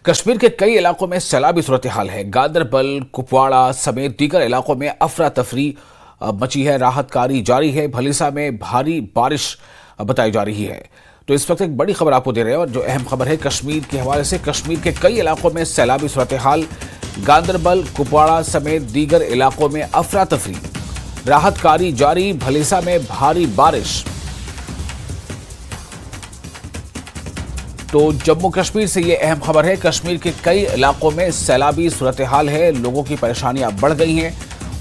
कश्मीर के कई इलाकों में सैलाबी सूरत हाल है। गांदरबल, कुपवाड़ा समेत दीगर इलाकों में अफरा तफरी मची है। राहत कार्य जारी है। भलीसा में भारी बारिश बताई जा रही है। तो इस वक्त एक बड़ी खबर आपको दे रहे हैं, और जो अहम खबर है कश्मीर के हवाले से। कश्मीर के कई इलाकों में सैलाबी सूरत हाल। गांदरबल, कुपवाड़ा समेत दीगर इलाकों में अफरा तफरी, राहत कार्य जारी। भलीसा में भारी बारिश। तो जम्मू कश्मीर से ये अहम खबर है। कश्मीर के कई इलाकों में सैलाबी सूरत हाल है। लोगों की परेशानियां बढ़ गई हैं,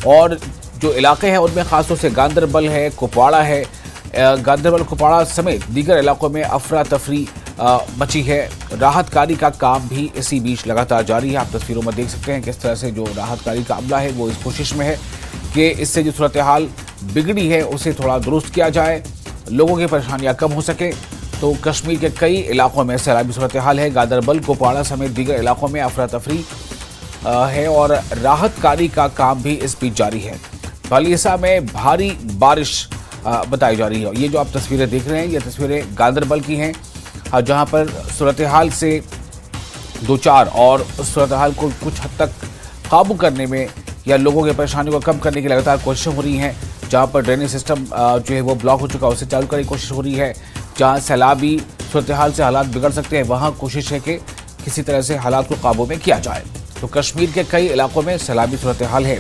और जो इलाके हैं उनमें खासतौर से गांदरबल है, कुपवाड़ा है। गांदरबल, कुपवाड़ा समेत दीगर इलाकों में अफरा तफरी मची है। राहत कार्य का काम भी इसी बीच लगातार जारी है। आप तस्वीरों में देख सकते हैं किस तरह से जो राहत कार्य का अमला है वो इस कोशिश में है कि इससे जो सूरत हाल बिगड़ी है उसे थोड़ा दुरुस्त किया जाए, लोगों की परेशानियां कम हो सके। तो कश्मीर के कई इलाकों में सैलाबी सूरत हाल है। गांदरबल, कुपवाड़ा समेत दीगर इलाकों में अफरा तफरी है, और राहत कार्य का काम भी इस बीच जारी है। भलीसा में भारी बारिश बताई जा रही है। ये जो आप तस्वीरें देख रहे हैं, ये तस्वीरें गांदरबल की हैं, जहां पर सूरत हाल से दो चार और सूरत हाल को कुछ हद तक काबू करने में या लोगों की परेशानी को कम करने की लगातार कोशिशें हो रही हैं। जहां पर ड्रेनेज सिस्टम जो है वो ब्लॉक हो चुका है, उसे चालू करने की कोशिश हो रही है। जहां सैलाबी सूरत हाल से हालात बिगड़ सकते हैं, वहां कोशिश है कि किसी तरह से हालात को काबू में किया जाए। तो कश्मीर के कई इलाकों में सैलाबी सूरत हाल है।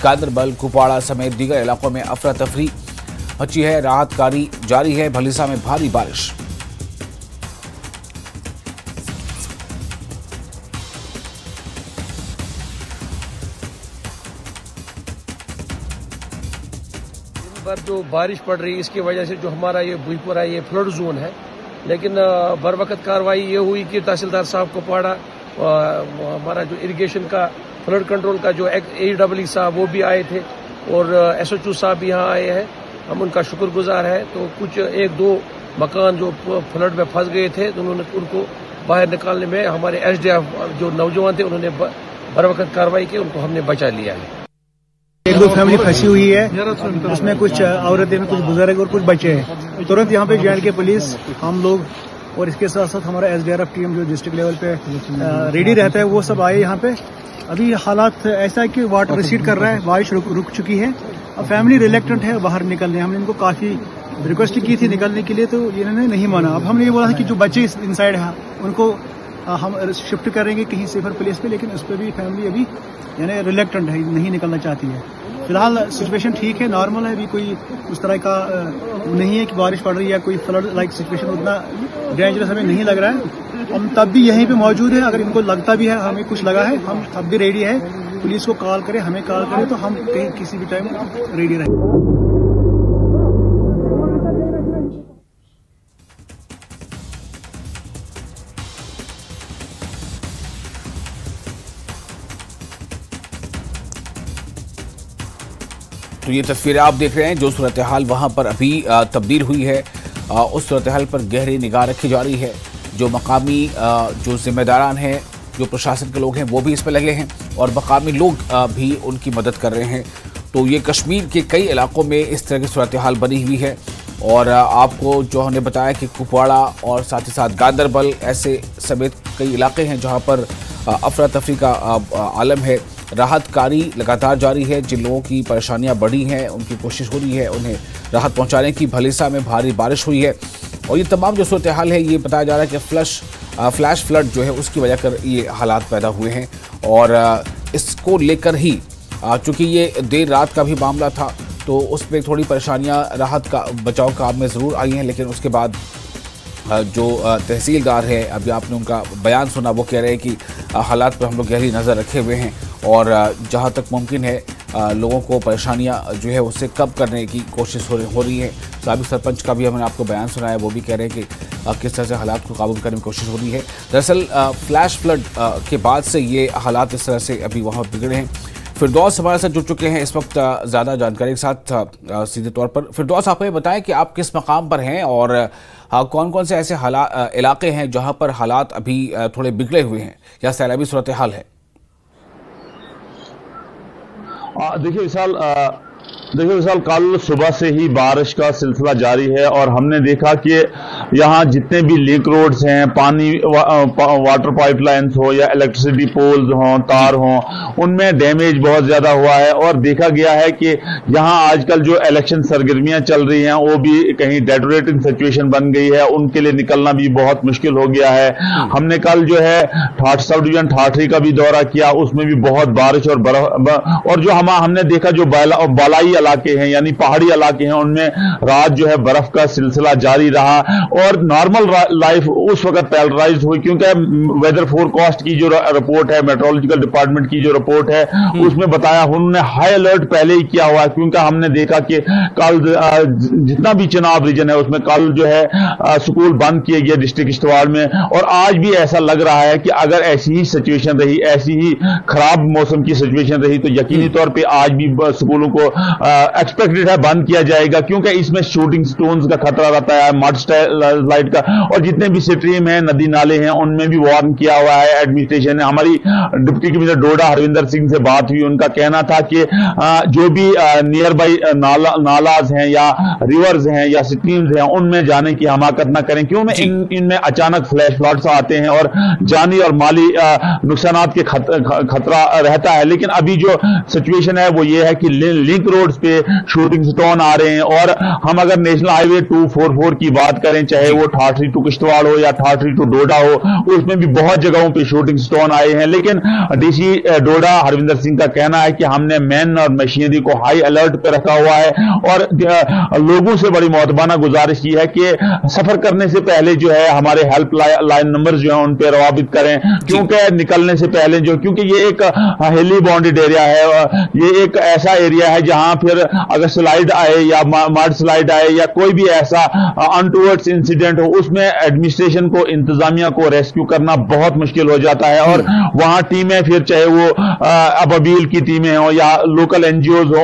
गांदरबल, कुपवाड़ा समेत दीगर इलाकों में अफरा तफरी मची है। राहत कार्य जारी है। भलीसा में भारी बारिश। पर जो बारिश पड़ रही है इसकी वजह से जो हमारा ये भुईपुरा ये फ्लड जोन है, लेकिन बर वक्त कार्रवाई ये हुई कि तहसीलदार साहब को पड़ा, हमारा जो इरिगेशन का फ्लड कंट्रोल का जो AEE साहब वो भी आए थे, और SHO साहब भी यहाँ आए हैं। हम उनका शुक्रगुजार है। तो कुछ एक दो मकान जो फ्लड में फंस गए थे, तो उन्होंने उनको बाहर निकालने में हमारे SDF जो नौजवान थे उन्होंने बर वक्त कार्रवाई की, उनको हमने बचा लिया है। एक दो फैमिली फंसी हुई है, उसमें कुछ औरतें, कुछ बुजुर्ग और कुछ बच्चे हैं। तुरंत यहाँ पे J&K पुलिस, हम लोग और इसके साथ साथ हमारा SDRF टीम जो डिस्ट्रिक्ट लेवल पे रेडी रहता है, वो सब आए यहाँ पे। अभी हालात ऐसा है कि वाटर रिसीड कर रहा है, बारिश रुक चुकी है। अब फैमिली रिलेक्टेंट है बाहर निकलने। हमने इनको काफी रिक्वेस्ट की थी निकलने के लिए, तो इन्होंने नहीं माना। अब हमने ये बोला था कि जो बच्चे इनसाइड है उनको हम शिफ्ट करेंगे कहीं सेफर प्लेस पे, लेकिन उस पर भी फैमिली अभी यानी रिलेक्टेंट है, नहीं निकलना चाहती है। फिलहाल सिचुएशन ठीक है, नॉर्मल है। अभी कोई उस तरह का नहीं है कि बारिश पड़ रही है, कोई फ्लड लाइक सिचुएशन उतना डेंजरस हमें नहीं लग रहा है। हम तब भी यहीं पे मौजूद है। अगर इनको लगता भी है हमें कुछ लगा है, हम तब भी रेडी है। पुलिस को कॉल करे, हमें कॉल करे, तो हम कहीं किसी भी टाइम रेडी रहें। तो ये तस्वीरें आप देख रहे हैं, जो सूरत हाल वहां पर अभी तब्दील हुई है, उस सूरत हाल पर गहरी निगाह रखी जा रही है। जो मकामी जो जिम्मेदारान हैं, जो प्रशासन के लोग हैं, वो भी इस पर लगे हैं, और मकामी लोग भी उनकी मदद कर रहे हैं। तो ये कश्मीर के कई इलाकों में इस तरह की सूरत हाल बनी हुई है। और आपको जो हमने बताया कि कुपवाड़ा और साथ ही साथ गांदरबल ऐसे समेत कई इलाके हैं जहाँ पर अफरा तफरी का आलम है। राहत कार्य लगातार जारी है। जिन लोगों की परेशानियां बढ़ी हैं, उनकी कोशिश हो रही है उन्हें राहत पहुंचाने की। भलीसा में भारी बारिश हुई है, और ये तमाम जो सूरत हाल है, ये बताया जा रहा है कि फ्लैश फ्लड जो है उसकी वजह कर ये हालात पैदा हुए हैं। और इसको लेकर ही चूँकि ये देर रात का भी मामला था, तो उसमें थोड़ी परेशानियाँ राहत का बचाव काम में ज़रूर आई हैं। लेकिन उसके बाद जो तहसीलदार है, अभी आपने उनका बयान सुना, वो कह रहे हैं कि हालात पर हम लोग गहरी नज़र रखे हुए हैं, और जहां तक मुमकिन है लोगों को परेशानियां जो है उससे कम करने की कोशिश हो रही है। साबिक सरपंच का भी हमने आपको बयान सुनाया, वो भी कह रहे हैं कि किस तरह से हालात को काबू करने की कोशिश हो रही है। दरअसल फ्लैश फ्लड के बाद से ये हालात इस तरह से अभी वहाँ बिगड़े हैं। फिरदौस हमारे साथ जुड़ चुके हैं इस वक्त ज़्यादा जानकारी के साथ सीधे तौर पर। फिरदौस, आप ये बताएं कि आप किस मकाम पर हैं, और कौन कौन से ऐसे इलाके हैं जहां पर हालात अभी थोड़े बिगड़े हुए हैं या सैलाबी सूरत हाल है? देखिए, इस साल देखिए विशाल, कल सुबह से ही बारिश का सिलसिला जारी है और हमने देखा कि यहाँ जितने भी लिंक रोड्स हैं, पानी वाटर पाइपलाइंस हो या इलेक्ट्रिसिटी पोल्स हों, तार हों, उनमें डैमेज बहुत ज्यादा हुआ है। और देखा गया है कि यहाँ आजकल जो इलेक्शन सरगर्मियां चल रही हैं वो भी कहीं डेटोरेटिंग सिचुएशन बन गई है, उनके लिए निकलना भी बहुत मुश्किल हो गया है। हमने कल जो है सब डिवीजन ठाठरी का भी दौरा किया, उसमें भी बहुत बारिश और बर्फ, और जो हमने देखा जो बालाई इलाके हैं यानी पहाड़ी इलाके हैं उनमें रात जो है बर्फ का सिलसिला जारी रहा और नॉर्मल लाइफ उस वक्त पैरलाइज हुई, क्योंकि वेदर फोरकास्ट की जो रिपोर्ट है, मेट्रोलॉजिकल डिपार्टमेंट की जो रिपोर्ट है उसमें बताया, उन्होंने हाई अलर्ट पहले ही किया हुआ है, क्योंकि हमने देखा कि कल जितना भी चुनाव रीजन है उसमें कल जो है स्कूल बंद किए गए डिस्ट्रिक्ट किश्तवाड़ में। और आज भी ऐसा लग रहा है कि अगर ऐसी ही सिचुएशन रही, ऐसी ही खराब मौसम की सिचुएशन रही, तो यकीनी तौर पर आज भी स्कूलों को एक्सपेक्टेड है बंद किया जाएगा, क्योंकि इसमें शूटिंग स्टोन्स का खतरा रहता है, मड स्लाइड का, और जितने भी स्ट्रीम है, नदी नाले हैं, उनमें भी वार्न किया हुआ है एडमिनिस्ट्रेशन ने। हमारी डिप्टी कमिश्नर डोडा हरविंदर सिंह से बात हुई, उनका कहना था कि जो भी नियर बाई नालाज हैं या रिवर्स हैं या स्ट्रीम्स हैं उनमें जाने की हमाकत ना करें, क्योंकि इनमें अचानक फ्लैश फ्लड्स आते हैं और जानी और माली नुकसान के खतरा रहता है। लेकिन अभी जो सिचुएशन है वो ये है कि लिंक रोड्स पे शूटिंग स्टोन आ रहे हैं, और हम अगर नेशनल हाईवे 244 की बात करें, चाहे वो ठाठरी टू किश्तवाड़ हो या ठाठरी टू डोडा हो, उसमें भी बहुत जगहों पे शूटिंग स्टोन आए हैं। लेकिन डीसी डोडा हरविंदर सिंह का कहना है कि हमने मैन और मशीनरी को हाई अलर्ट पे रखा हुआ है और लोगों से बड़ी मोहतबाना गुजारिश की है कि सफर करने से पहले जो है हमारे हेल्प लाइन नंबर जो है उन पर रवाबित करें, क्योंकि निकलने से पहले क्योंकि ये एक हिली बाउंडेड एरिया है, ये एक ऐसा एरिया है जहां फिर अगर स्लाइड आए या मड स्लाइड आए या कोई भी ऐसा अनटूवर्ड्स इंसिडेंट हो, उसमें एडमिनिस्ट्रेशन को, इंतजामिया को रेस्क्यू करना बहुत मुश्किल हो जाता है। और वहां टीमें, फिर चाहे वो अबील की टीमें हो या लोकल एनजीओज हो,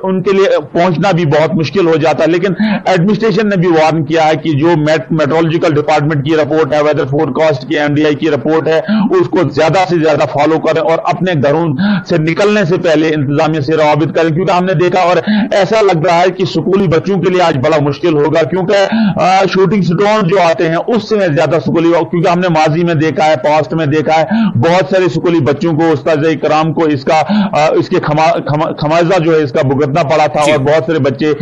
उनके लिए पहुंचना भी बहुत मुश्किल हो जाता है। लेकिन एडमिनिस्ट्रेशन ने भी वार्न किया है कि जो मेट्रोलॉजिकल डिपार्टमेंट की रिपोर्ट है, वेदर फोरकास्ट की एमडीआई की रिपोर्ट है, उसको ज्यादा से ज्यादा फॉलो करें और अपने घरों से निकलने से पहले इंतजामिया से रवाबित करें, क्योंकि हमने देखा और ऐसा लग रहा है कि स्कूली बच्चों के लिए आज बड़ा मुश्किल होगा, क्योंकि शूटिंग स्टोन जो आते हैं उससे ज्यादा स्कूली, क्योंकि हमने माजी में देखा है, पास्ट में देखा है, बहुत सारे स्कूली बच्चों को, उस्ताद कराम को इसके खमाजा जो है इसका भुगतना पड़ा था, और बहुत सारे बच्चे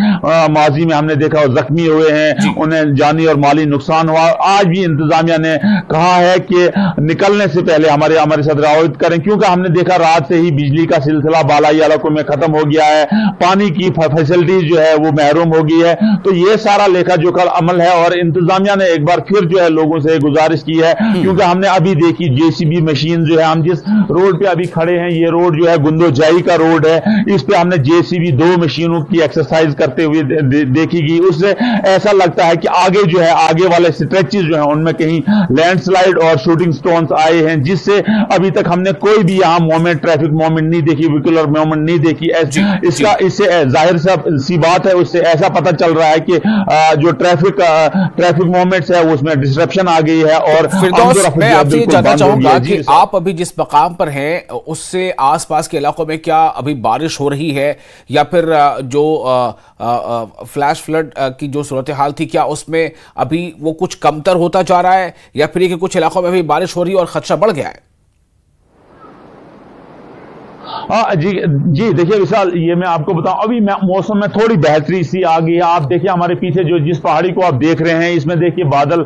माजी में हमने देखा और जख्मी हुए हैं, उन्हें जानी और माली नुकसान हुआ। आज भी इंतजामिया ने कहा है कि निकलने से पहले हमारे साथ रवाबित करें, क्योंकि हमने देखा रात से ही बिजली का सिलसिला बालाई इलाकों में खत्म हो गया है, पानी की फैसिलिटीज जो है वो महरूम हो गई है। तो ये सारा लेखा जोखा अमल है और इंतजामिया ने एक बार फिर जो है लोगों से गुजारिश की है, क्योंकि हमने अभी देखी जेसीबी मशीन जो है, हम जिस रोड पे अभी खड़े हैं ये रोड जो है गुंदोजाई का रोड है, इस पे हमने जेसीबी 2 मशीनों की एक्सरसाइज करते हुए देखी गई। उससे ऐसा लगता है कि आगे जो है, आगे वाले स्ट्रेचेस जो है उनमें कहीं लैंडस्लाइड और शूटिंग स्टोन्स आए हैं, जिससे अभी तक हमने कोई भी यहाँ मोमेंट, ट्रैफिक मोमेंट नहीं देखी, व्हीकुलर मोमेंट नहीं देखी। इससे जाहिर सी बात है, उससे ऐसा पता चल रहा है कि जो ट्रैफिक मोमेंट्स है उसमें डिस्ट्रप्शन आ गई है। और मैं आपसे ये जानना चाहूंगा कि आप अभी जिस मकाम पर हैं उससे आसपास के इलाकों में क्या अभी बारिश हो रही है, या फिर जो फ्लैश फ्लड की जो सूरत हाल थी क्या उसमें अभी वो कुछ कमतर होता जा रहा है, या फिर कि कुछ इलाकों में भी बारिश हो रही है और खदशा बढ़ गया है? जी देखिए विशाल, ये मैं आपको बताऊं, अभी मौसम में थोड़ी बेहतरी सी आ गई है। आप देखिए हमारे पीछे जिस पहाड़ी को आप देख रहे हैं, इसमें देखिए बादल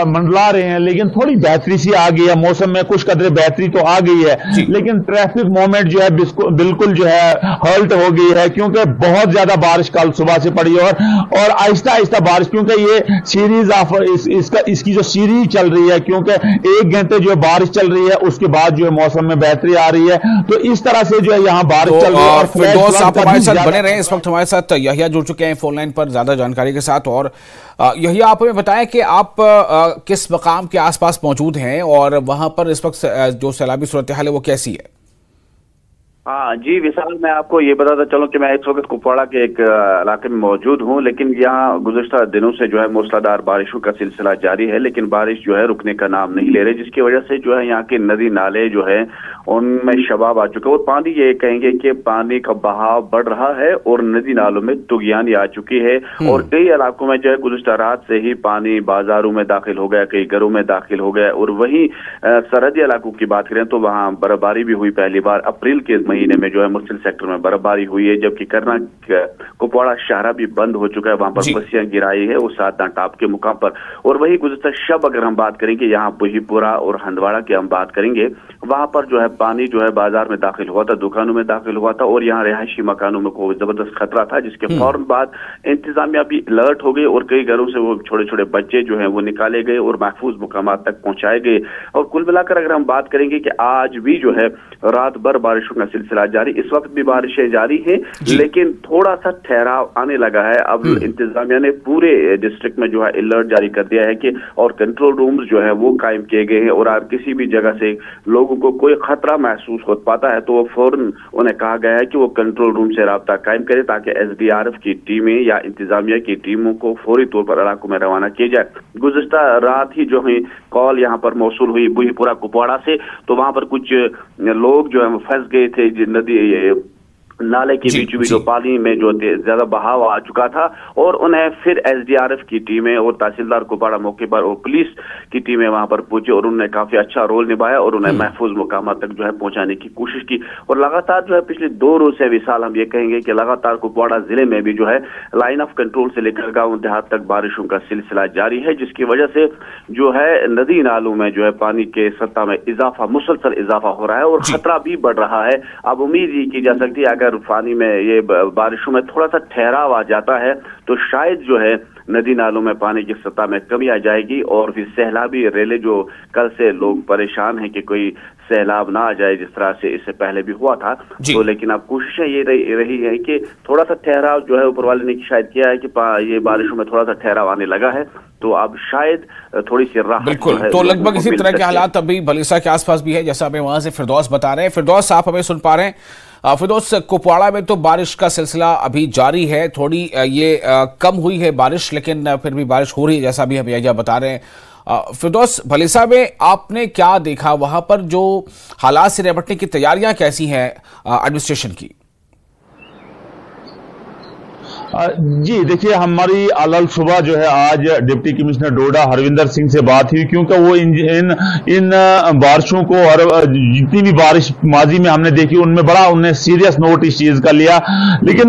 मंडला रहे हैं, लेकिन थोड़ी बेहतरी सी आ गई है मौसम में, कुछ कदरे बेहतरी तो आ गई है, लेकिन ट्रैफिक मूवमेंट जो है बिल्कुल जो है हॉल्ट हो गई है, क्योंकि बहुत ज्यादा बारिश कल सुबह से पड़ी और आहिस्ता आहिस्ता बारिश, क्योंकि ये सीरीज ऑफ इसकी जो सीरीज चल रही है, क्योंकि 1 घंटे जो बारिश चल रही है उसके बाद जो है मौसम में बेहतरी आ रही है, तो इस तरह से जो है यहाँ बारिश चल रही है। और फिरदौस आप हमारे साथ बने रहे, इस वक्त हमारे साथ यहिया जुड़ चुके हैं फोन लाइन पर ज्यादा जानकारी के साथ। और यहिया, आप हमें बताएं कि आप किस मकाम के आसपास मौजूद हैं और वहां पर इस वक्त जो सैलाबी सूरत हाल है वो कैसी है? हाँ जी विशाल, मैं आपको ये बताता चलूं कि मैं इस वक्त कुपवाड़ा के एक इलाके में मौजूद हूं, लेकिन यहाँ गुज़श्ता दिनों से जो है मूसलाधार बारिशों का सिलसिला जारी है, लेकिन बारिश जो है रुकने का नाम नहीं ले रही, जिसकी वजह से जो है यहाँ के नदी नाले जो है उनमें शबाब आ चुका है। और पानी, ये कहेंगे कि पानी का बहाव बढ़ रहा है और नदी नालों में तुगयानी आ चुकी है। और कई इलाकों में जो है गुज़िश्ता रात से ही पानी बाजारों में दाखिल हो गया, कई घरों में दाखिल हो गया। और वहीं सरहदी इलाकों की बात करें तो वहां बर्फबारी भी हुई। पहली बार अप्रैल के महीने में जो है मुख्तलिफ सेक्टर में बर्फबारी हुई है, जबकि करना कुपवाड़ा शहरा भी बंद हो चुका है, वहां पर बस्तियां गिराई है उस साधना टाप के मुकाम पर। और वही गुज़िश्ता शब अगर हम बात करेंगे यहाँ बुहीपुरा और हंदवाड़ा की हम बात करेंगे, वहां पर जो है पानी जो है बाजार में दाखिल हुआ था, दुकानों में दाखिल हुआ था और यहाँ रिहायशी मकानों में कोई जबरदस्त खतरा था, जिसके फौरन बाद इंतजामिया भी अलर्ट हो गई और कई घरों से वो छोटे छोटे बच्चे जो हैं वो निकाले गए और महफूज मुकामात तक पहुंचाए गए। और कुल मिलाकर अगर हम बात करेंगे कि आज भी जो है रात भर बारिशों का सिलसिला जारी, इस वक्त भी बारिशें जारी हैं, लेकिन थोड़ा सा ठहराव आने लगा है। अब इंतजामिया ने पूरे डिस्ट्रिक्ट में जो है अलर्ट जारी कर दिया है कि और कंट्रोल रूम्स जो है वो कायम किए गए हैं और अगर किसी भी जगह से लोगों को कोई खतरा महसूस हो पाता है तो वो फौरन उन्हें कहा गया है कि वो कंट्रोल रूम से राब्ता कायम करे, ताकि SDRF की टीमें या इंतजामिया की टीमों को फौरी तौर पर इलाकों में रवाना किया जाए। गुज़िश्ता रात ही जो है कॉल यहाँ पर मौसूल हुई बुहीपुरा कुपवाड़ा से, तो वहां पर कुछ लोग जो है फंस गए थे नदी नाले के बीच भी जो पानी में जो ज्यादा बहाव आ चुका था और उन्हें फिर SDRF की टीमें और तहसीलदार कुपवाड़ा मौके पर और पुलिस की टीमें वहां पर पहुंची और उन्होंने काफी अच्छा रोल निभाया और उन्हें महफूज मुकाम तक जो है पहुंचाने की कोशिश की। और लगातार जो है पिछले 2 रोज से विशाल हम ये कहेंगे कि लगातार कुपवाड़ा जिले में भी जो है लाइन ऑफ कंट्रोल से लेकर गाँव देहात तक बारिशों का सिलसिला जारी है, जिसकी वजह से जो है नदी नालों में जो है पानी के सतह में इजाफा, मुसलसल इजाफा हो रहा है और खतरा भी बढ़ रहा है। अब उम्मीद ये की जा सकती है अगर पानी में ये बारिशों में थोड़ा सा ठहराव आ जाता है तो शायद जो है नदी नालों में पानी की सतह में कमी आ जाएगी और फिर सैलाबी रेले जो कल से लोग परेशान हैं कि कोई सैलाब ना आ जाए जिस तरह से इससे पहले भी हुआ था, तो लेकिन अब कोशिशें ये रही है कि थोड़ा सा ठहराव जो है ऊपर वाले ने शायद किया है कि ये बारिशों में थोड़ा सा ठहराव आने लगा है, तो अब शायद थोड़ी सी राहत। बिल्कुल, तो लगभग इसी तरह के हालात अभी भलीसा के आसपास भी है, जैसा हमें वहां से फिरदौस बता रहे हैं। फिरदौस, आप हमें सुन पा रहे हैं? फिरदौस, कुपवाड़ा में तो बारिश का सिलसिला अभी जारी है, थोड़ी ये कम हुई है बारिश, लेकिन फिर भी बारिश हो रही है जैसा भी हम यह बता रहे हैं। फिरदौस, भलीसा में आपने क्या देखा, वहां पर जो हालात से निपटने की तैयारियां कैसी हैं एडमिनिस्ट्रेशन की? जी देखिए, हमारी अलग सुबह जो है आज डिप्टी कमिश्नर डोडा हरविंदर सिंह से बात हुई, क्योंकि वो इन बारिशों को और जितनी भी बारिश माजी में हमने देखी उनमें बड़ा उन्होंने सीरियस नोट इस चीज का लिया। लेकिन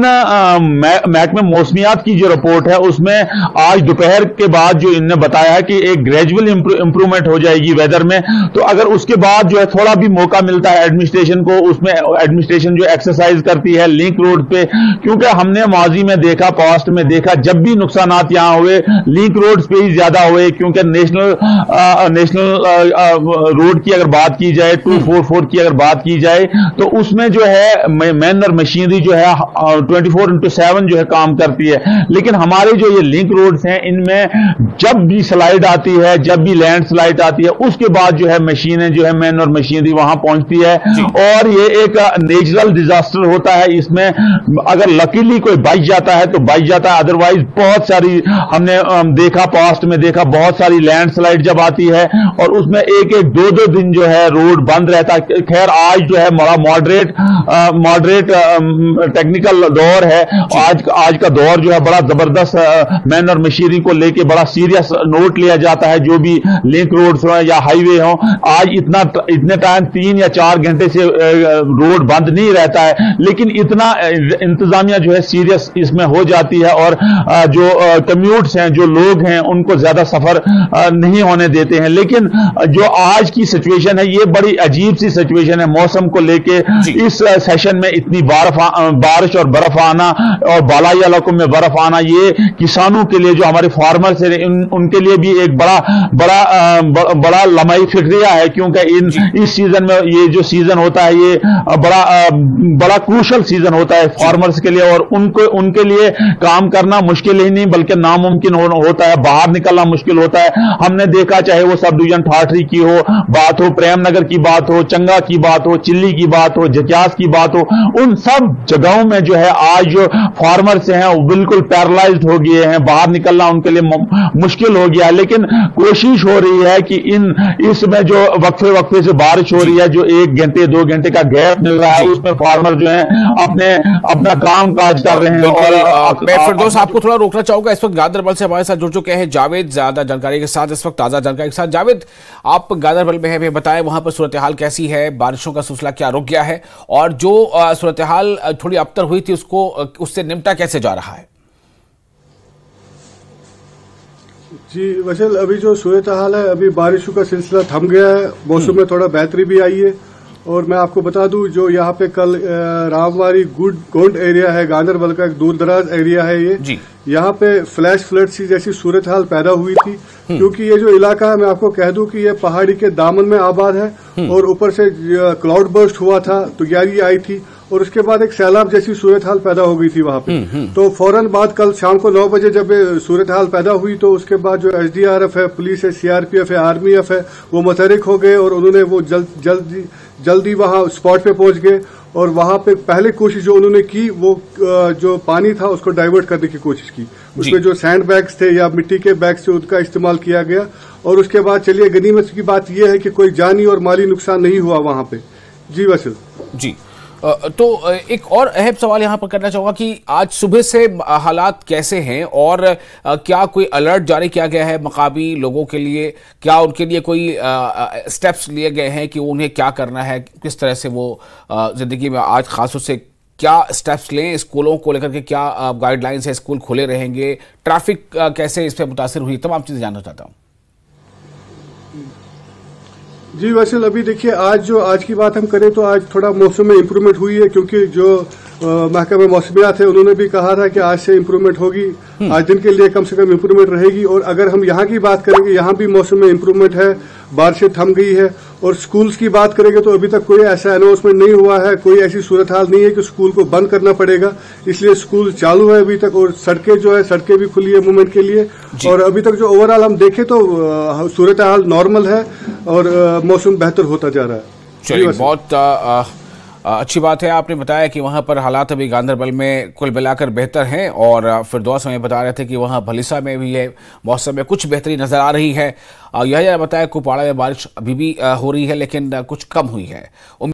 महकमे मौसमियात की जो रिपोर्ट है उसमें आज दोपहर के बाद जो इन्होंने बताया है कि एक ग्रेजुअल इंप्रूवमेंट हो जाएगी वेदर में, तो अगर उसके बाद जो है थोड़ा भी मौका मिलता है एडमिनिस्ट्रेशन को, उसमें एडमिनिस्ट्रेशन जो एक्सरसाइज करती है लिंक रोड पे, क्योंकि हमने माजी में देखा, पास्ट में देखा, जब भी नुकसानात यहां हुए लिंक रोड पे ही ज्यादा हुए, क्योंकि नेशनल रोड की अगर बात की जाए, 244 की अगर बात की जाए, तो उसमें जो है मैन और मशीनरी जो है 24/7 जो है काम करती है। लेकिन हमारे जो ये लिंक रोड्स हैं इनमें जब भी स्लाइड आती है, जब भी लैंड स्लाइड आती है, उसके बाद जो है मशीनें जो है मैन और मशीनरी वहां पहुंचती है और ये एक नेचुरल डिजास्टर होता है। इसमें अगर लकीली कोई बच जाता है तो बच जाता है, अदरवाइज बहुत सारी हमने देखा, पास्ट में देखा, बहुत सारी लैंडस्लाइड जब आती है और उसमें एक 2 दिन जो है रोड बंद रहता है। खैर आज जो है बड़ा मॉडरेट टेक्निकल दौर है, आज का दौर जो है बड़ा जबरदस्त मैन और मशीनरी को लेके बड़ा सीरियस नोट लिया जाता है, जो भी लिंक रोड्स हो या हाईवे हो। आज इतने टाइम 3 या 4 घंटे से रोड बंद नहीं रहता है, लेकिन इतना इंतजामिया जो है सीरियस इसमें हो जाती है और जो कम्यूट्स हैं, जो लोग हैं, उनको ज्यादा सफर नहीं होने देते हैं। लेकिन जो आज की सिचुएशन है ये बड़ी अजीब सी सिचुएशन है मौसम को लेके। इस सेशन में इतनी बारिश और बर्फ आना और बालाई इलाकों में बर्फ आना, ये किसानों के लिए, जो हमारे फार्मर्स हैं, उनके लिए भी एक बड़ा लम्हाई फिक्रिया है, क्योंकि इस सीजन में ये जो सीजन होता है ये बड़ा क्रूशल सीजन होता है फार्मर्स के लिए और उनके लिए लिए काम करना मुश्किल ही नहीं बल्कि नामुमकिन होता है, बाहर निकलना मुश्किल होता है। हमने देखा चाहे वो सब डिवीजन ठाठरी की हो बात हो, प्रेम नगर की बात हो, चंगा की बात हो, चिल्ली की बात हो, जकियास की बात हो, उन सब जगहों में जो है आज जो फार्मर्स हैं वो बिल्कुल पैरालाइज्ड हो गए हैं, बाहर निकलना उनके लिए मुश्किल हो गया है। लेकिन कोशिश हो रही है कि इसमें जो वक्फे से बारिश हो रही है, जो 1 घंटे 2 घंटे का गैप मिल रहा है, उसमें फार्मर जो है अपना काम काज कर रहे हैं। और मैं फिरदौस आपको थोड़ा रोकना चाहूंगा, इस वक्त गांदरबल से हमारे साथ जुड़ चुके हैं जावेद, ज्यादा जानकारी के साथ, इस वक्त ताजा जानकारी के साथ। जावेद, आप गांदरबल में हैं, बताएं वहां पर सूरत हाल कैसी है, बारिशों का सिलसिला क्या रुक गया है, और जो सूरत हाल थोड़ी अबतर हुई थी उससे निपटा कैसे जा रहा है? जी वैसे अभी जो सूरत हाल है, अभी बारिशों का सिलसिला थम गया है, मौसम में थोड़ा बेहतरी भी आई है। और मैं आपको बता दूं, जो यहाँ पे कल रामवारी गोंड एरिया है, गांदरबल का एक दूर दराज एरिया है ये, यहाँ पे फ्लैश फ्लड सी जैसी सूरत हाल पैदा हुई थी। क्योंकि ये जो इलाका है, मैं आपको कह दूं कि ये पहाड़ी के दामन में आबाद है और ऊपर से क्लाउड बर्स्ट हुआ था, तुगियारी आई थी और उसके बाद एक सैलाब जैसी सूरत हाल पैदा हो गई थी वहां पे। तो फौरन बाद कल शाम को 9 बजे जब सूरत हाल पैदा हुई तो उसके बाद जो SDRF है, पुलिस है, CRPF है, RMF है, वो मुतहरिक हो गए और उन्होंने वो जल्दी वहां स्पॉट पे पहुंच गए। और वहां पे पहले कोशिश जो उन्होंने की, वो जो पानी था उसको डाइवर्ट करने की कोशिश की। उसमें जो सैंड बैग्स थे या मिट्टी के बैग्स थे उनका इस्तेमाल किया गया। और उसके बाद चलिए गनीमत की बात यह है कि कोई जानी और माली नुकसान नहीं हुआ वहां पे। जी वसील जी, तो एक और अहम सवाल यहाँ पर करना चाहूंगा कि आज सुबह से हालात कैसे हैं और क्या कोई अलर्ट जारी किया गया है मकामी लोगों के लिए? क्या उनके लिए कोई स्टेप्स लिए गए हैं कि उन्हें क्या करना है, किस तरह से वो जिंदगी में आज खास तौर से क्या स्टेप्स लें? स्कूलों को लेकर के क्या गाइडलाइंस है? स्कूल खुले रहेंगे? ट्रैफिक कैसे इस पर मुतासिर हुई? तमाम चीजें जानना चाहता हूँ। जी वैसे अभी देखिए, आज की बात हम करें तो आज थोड़ा मौसम में इम्प्रूवमेंट हुई है, क्योंकि जो महकमा मौसमियात है उन्होंने भी कहा था कि आज से इम्प्रूवमेंट होगी, आज दिन के लिए कम से कम इम्प्रूवमेंट रहेगी। और अगर हम यहाँ की बात करेंगे, यहाँ भी मौसम में इम्प्रूवमेंट है, बारिशें थम गई है। और स्कूल्स की बात करेंगे तो अभी तक कोई ऐसा अनाउंसमेंट नहीं हुआ है, कोई ऐसी सूरत हाल नहीं है कि स्कूल को बंद करना पड़ेगा, इसलिए स्कूल चालू है अभी तक। और सड़कें भी खुली है मूवमेंट के लिए। और अभी तक जो ओवरऑल हम देखें तो सूरत हाल नॉर्मल है और मौसम बेहतर होता जा रहा है। चलिए, बहुत अच्छी बात है। आपने बताया कि वहां पर हालात अभी गांदरबल में कुल मिलाकर बेहतर हैं और फिरदौस हमें बता रहे थे कि वहां भलिसा में भी है मौसम में कुछ बेहतरी नजर आ रही है। यह बताया कुपवाड़ा में बारिश अभी भी हो रही है लेकिन कुछ कम हुई है।